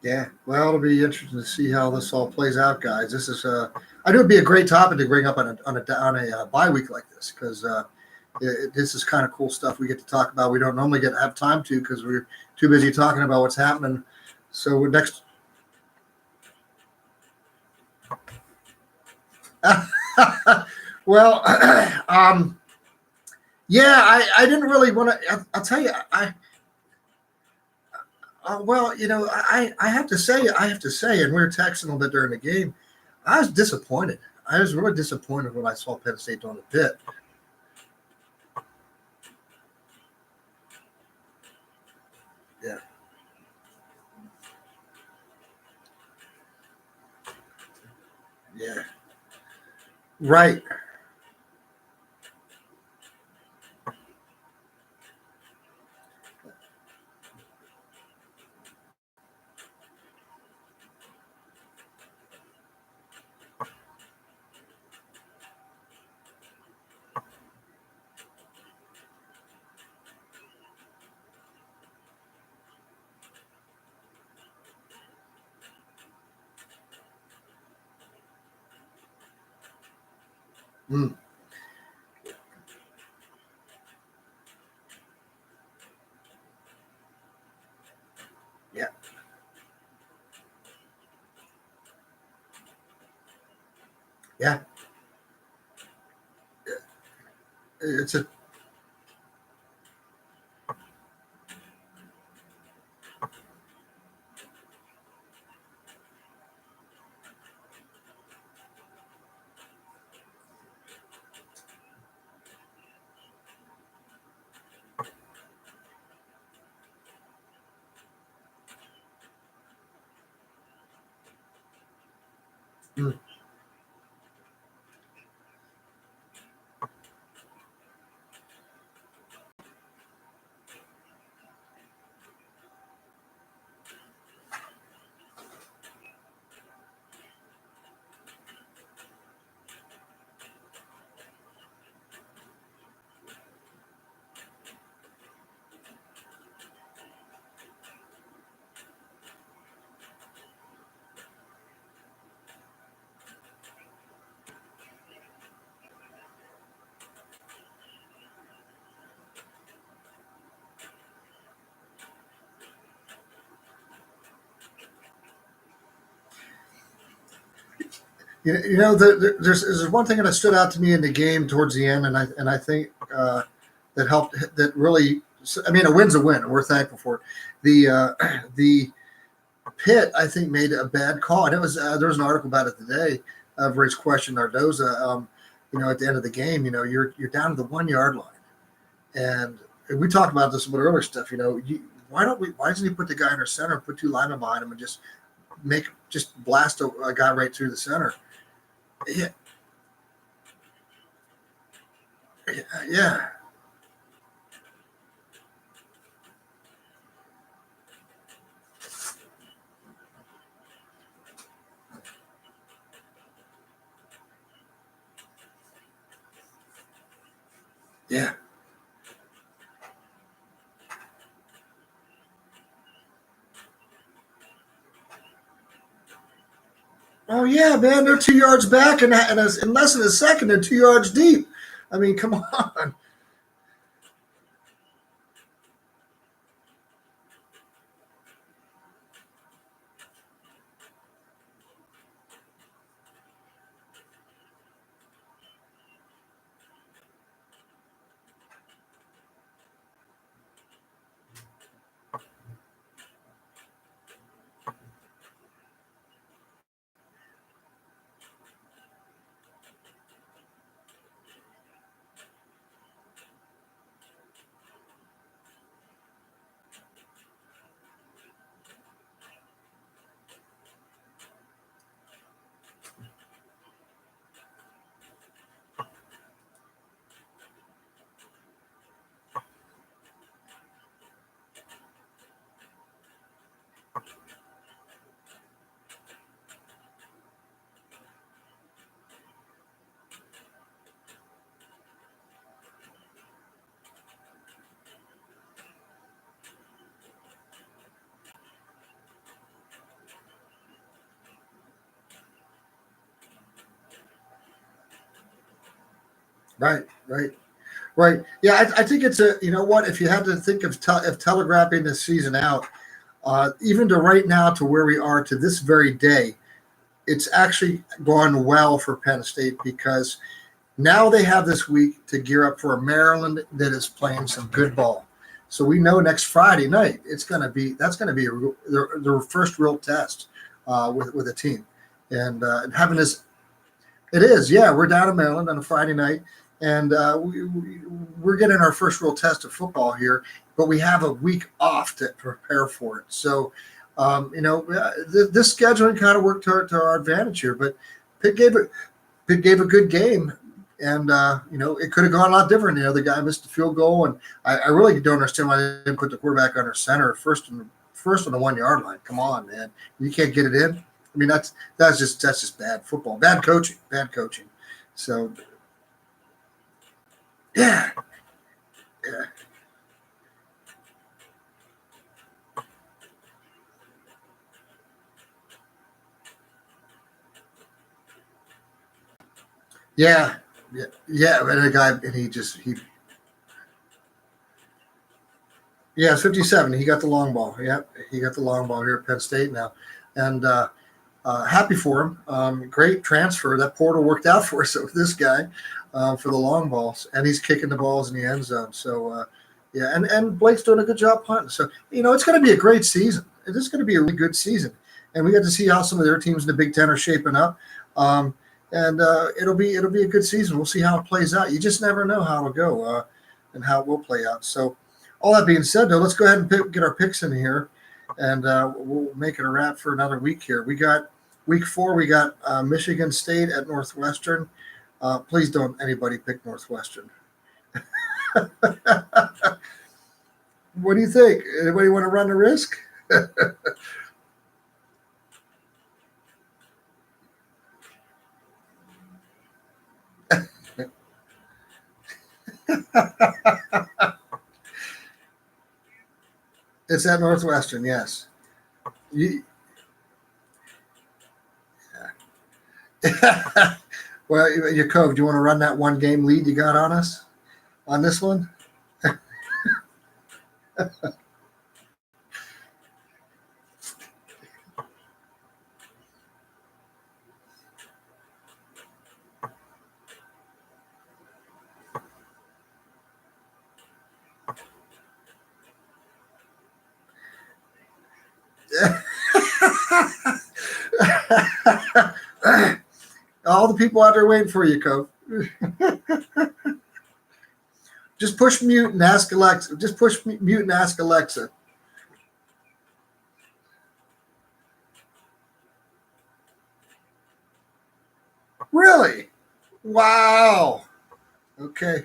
Yeah, well, it'll be interesting to see how this all plays out, guys. This is, I knew it'd be a great topic to bring up on a bye week like this because this is kind of cool stuff we get to talk about. We don't normally have time to because we're too busy talking about what's happening. So next, well, yeah, I didn't really want to. I'll tell you, well, I have to say, and we were texting a little bit during the game. I was disappointed. I was really disappointed when I saw Penn State doing the Pitt. Yeah. Yeah. Right. Mm. Yeah. Yeah. It's a mm. There's one thing that stood out to me in the game towards the end, and I think that helped. That really, I mean, a win's a win, and we're thankful for it. The Pitt, I think, made a bad call, and it was there was an article about it today, where it's questioned Nardoza. At the end of the game, you're down to the 1 yard line, and we talked about this with earlier stuff. Why doesn't he put the guy in the center, and put two linemen behind him, and just blast a guy right through the center? Yeah, yeah, yeah. Oh yeah, man, they're 2 yards back, and in less than a second, they're 2 yards deep. I mean, come on. Right, right, right. Yeah, I think it's a. You know what? If you had to think of telegraphing this season out, even to right now to where we are to this very day, it's actually gone well for Penn State because now they have this week to gear up for a Maryland that is playing some good ball. So we know next Friday night that's going to be their first real test with a team, and having this It is, yeah. We're down in Maryland on a Friday night, and we're getting our first real test of football here, but we have a week off to prepare for it. So, this scheduling kind of worked to our advantage here. But Pitt gave a good game, and it could have gone a lot different. The guy missed the field goal, and I really don't understand why they didn't put the quarterback under center first on the 1 yard line. Come on, man, you can't get it in. I mean, that's just bad football, bad coaching. So, yeah. Yeah, and a guy, and it's 57. He got the long ball. Yep, he got the long ball here at Penn State now, and happy for him. Great transfer. That portal worked out for us with this guy for the long balls, and he's kicking the balls in the end zone. So, and Blake's doing a good job punting. So, it's going to be a great season. It is going to be a really good season, and we get to see how some of their teams in the Big Ten are shaping up. And it'll be a good season. We'll see how it plays out. You just never know how it'll go and how it will play out. So, all that being said, though, let's go ahead and get our picks in here, and we'll make it a wrap for another week here. We got week 4. We got Michigan State at Northwestern. Please don't anybody pick Northwestern. What do you think? Anybody want to run the risk? It's at Northwestern, yes. Well, Yakov, do you want to run that 1 game lead you got on us on this one? All the people out there waiting for you, Cove. Just push mute and ask Alexa. Really? Wow. Okay.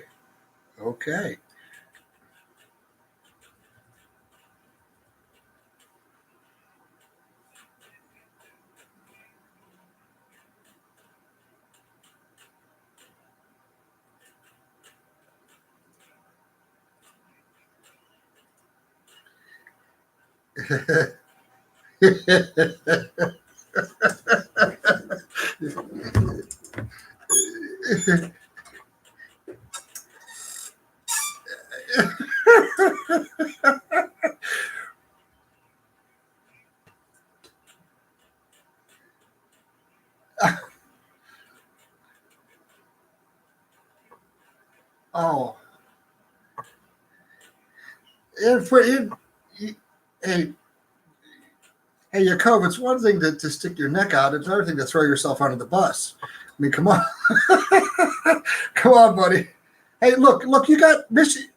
Oh. Hey, Yakov, it's one thing to stick your neck out. It's another thing to throw yourself under the bus. I mean, come on. Come on, buddy. Hey, look, you got Michigan.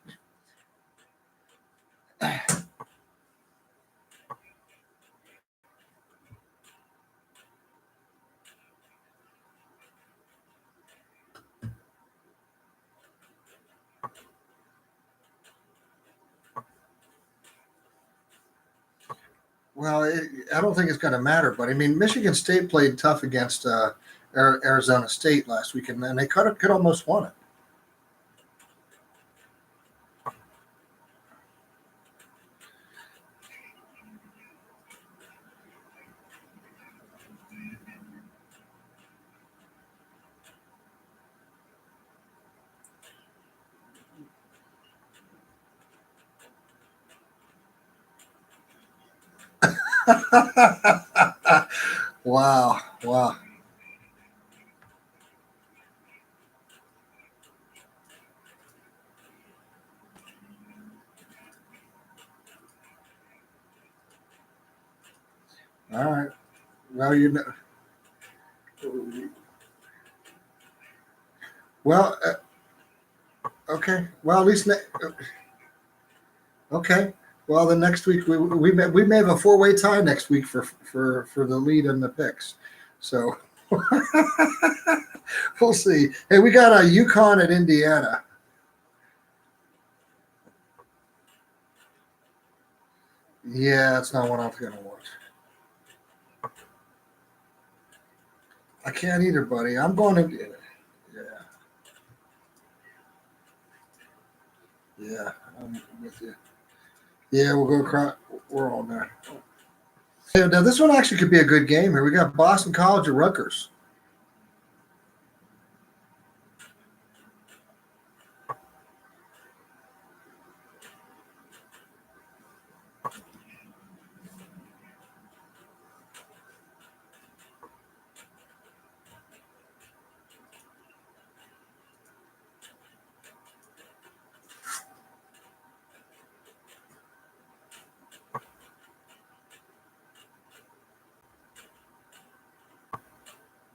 Well, I don't think it's going to matter, but I mean, Michigan State played tough against Arizona State last weekend, and they could almost won it. Wow. All right. Well, Well, okay. Well, at least okay. Well, then next week we may have a four-way tie next week for the lead in the picks. So we'll see. Hey, we got a UConn at Indiana. Yeah, that's not what I'm going to watch. I can't either, buddy. I'm going to. Yeah, I'm with you. Yeah, we'll go across. We're on there. Yeah, now this one actually could be a good game here. We got Boston College at Rutgers.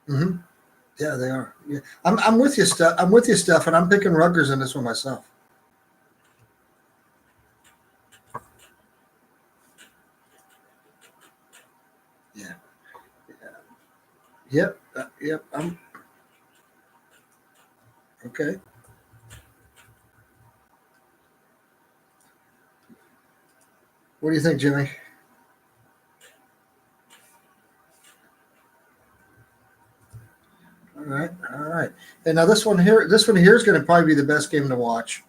Mm-hmm. Yeah, they are. Yeah, I'm with you, Steph. I'm with you, Steph, and I'm picking Rutgers in this one myself. Yeah. Yep. Yep. I'm okay. What do you think, Jimmy? All right. And now this one here is going to probably be the best game to watch.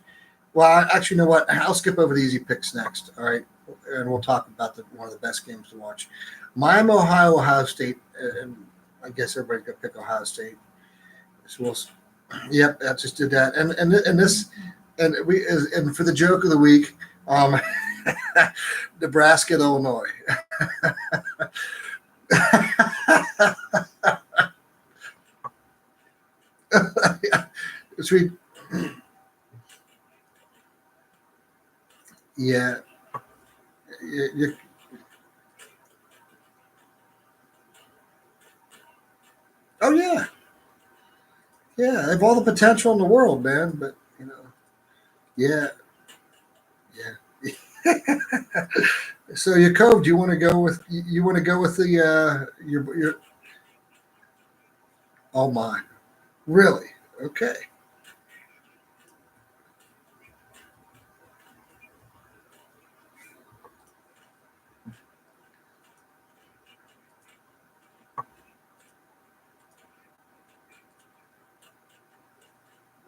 Well, actually, you know what? I'll skip over the easy picks next. All right, and we'll talk about one of the best games to watch. Miami, Ohio State, and I guess everybody's going to pick Ohio State. So yep, I just did that. And for the joke of the week, Nebraska, Illinois. Sweet. Yeah. Oh yeah. Yeah, they have all the potential in the world, man. But yeah. So Yakov, do you want to go with the your? Oh my, really? Okay.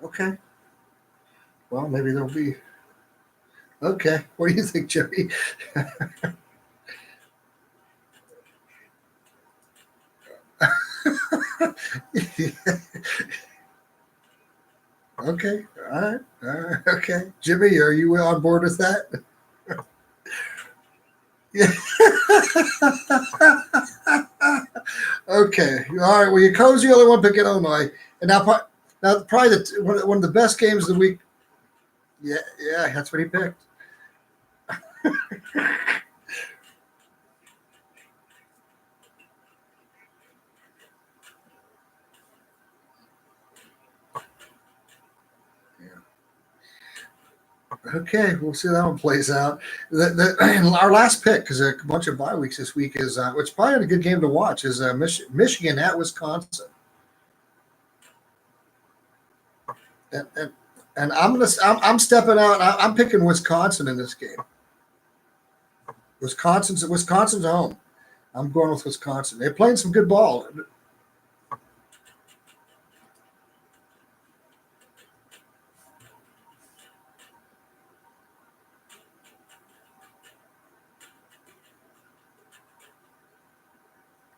Okay. Well, maybe there'll be. Okay. What do you think, Jimmy? Okay. All right. Okay. Jimmy, are you on board with that? Yeah. Okay. All right. Well, Yakov's the only one picking Illinois, and now probably one of the best games of the week. Yeah, that's what he picked. Okay, we'll see how that one plays out. Our last pick, because a bunch of bye weeks this week, is which is probably a good game to watch, is Michigan at Wisconsin. And I'm stepping out. I'm picking Wisconsin in this game. Wisconsin's home. I'm going with Wisconsin. They're playing some good ball.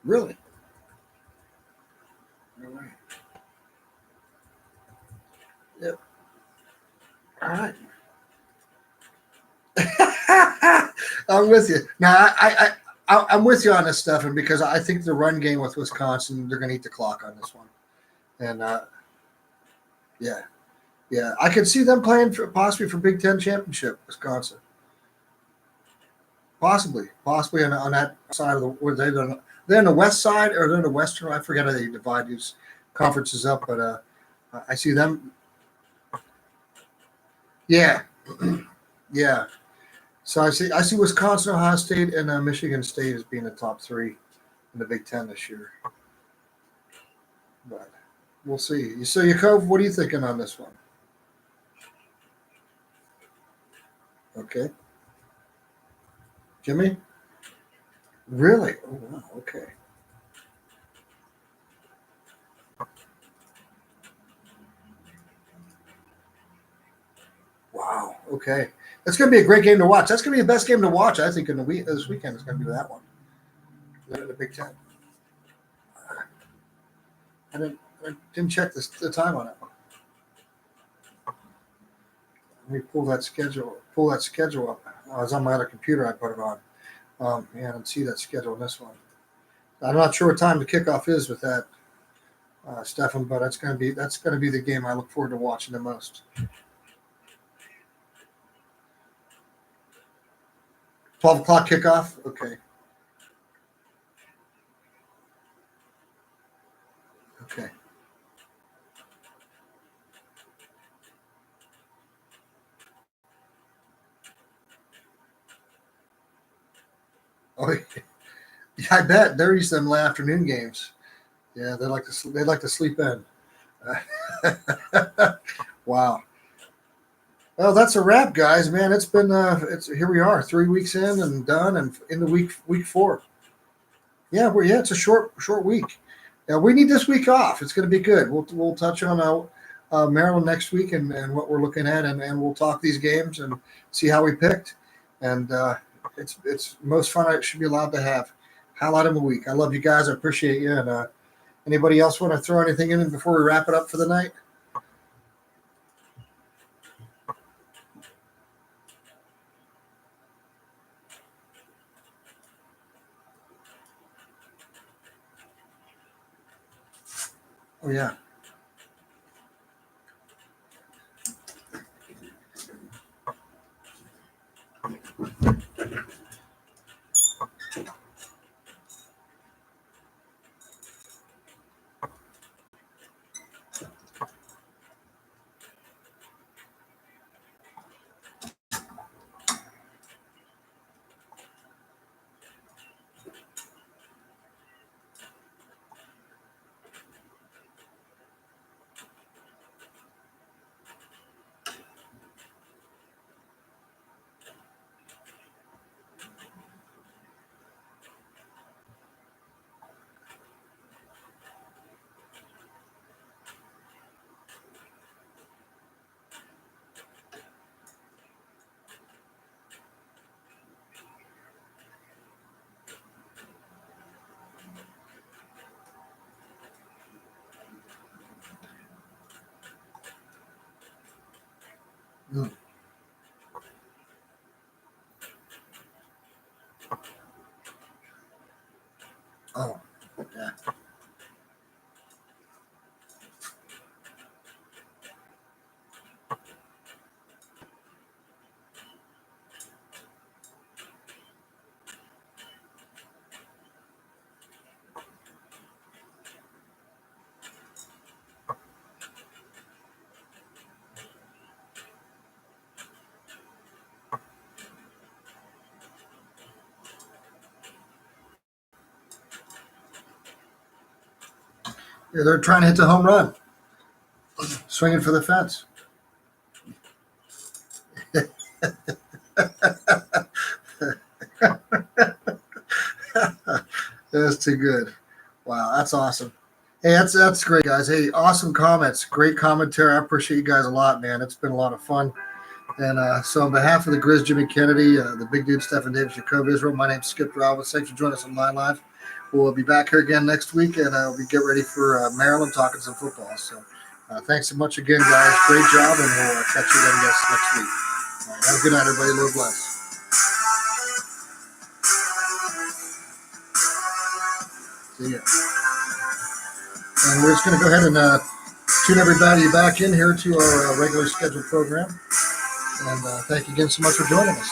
Really? All right. Yep. All right. I'm with you. Now, I'm with you on this stuff, and because I think the run game with Wisconsin, they're going to eat the clock on this one. And yeah, I could see them playing possibly for Big Ten championship, Wisconsin. Possibly on that side of the where they're on the west side or they're on the western. I forget how they divide these conferences up, but I see them. Yeah, yeah. So I see Wisconsin, Ohio State, and Michigan State as being the top three in the Big Ten this year. But we'll see. So, Yakov, what are you thinking on this one? Okay, Jimmy. Really? Oh, wow. Okay. Wow. Okay. That's going to be a great game to watch. That's going to be the best game to watch, I think, in the week this weekend. It's going to be that one. The Big Ten. I didn't check the time on it. Let me pull that schedule. Pull that schedule up. I was on my other computer. I put it on. Yeah, I don't see that schedule in this one. I'm not sure what time the kickoff is with that, Stefan, but that's going to be the game I look forward to watching the most. 12 o'clock kickoff. Okay. Okay. Oh, yeah, I bet they're used to them afternoon games. Yeah, they like to sleep in. Wow. Well, that's a wrap, guys. Man, it's been it's here we are, 3 weeks in and done, and into week 4. Yeah, it's a short week. Yeah, we need this week off. It's going to be good. We'll touch on Maryland next week and what we're looking at, and we'll talk these games and see how we picked. And it's most fun I should be allowed to have. Highlight of a week. I love you guys. I appreciate you. And anybody else want to throw anything in before we wrap it up for the night? Oh yeah. Mm. Oh yeah. Yeah, they're trying to hit the home run, swinging for the fence. That's too good. Wow, that's awesome. Hey, that's great, guys. Hey, awesome comments, great commentary. I appreciate you guys a lot, man. It's been a lot of fun. And so, on behalf of the Grizz, Jimmy Kennedy, the big dude, Stefan Davis, Jacob Israel, my name's Skip Robbins. Thanks for joining us on Line Live. We'll be back here again next week, and we get ready for Maryland talking some football. So, thanks so much again, guys. Great job, and we'll catch you again next week. All right, have a good night, everybody. Lord bless. See ya. And we're just going to go ahead and tune everybody back in here to our regular scheduled program. And thank you again so much for joining us.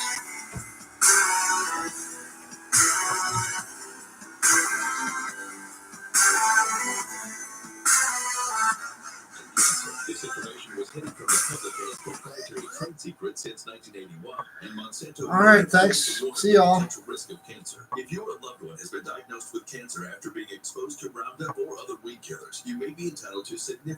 hidden from the public as proprietary trade secret since 1981, and Monsanto. All right, thanks. See y'all. Potential risk of cancer. If your loved one has been diagnosed with cancer after being exposed to Roundup or other weed killers, you may be entitled to significant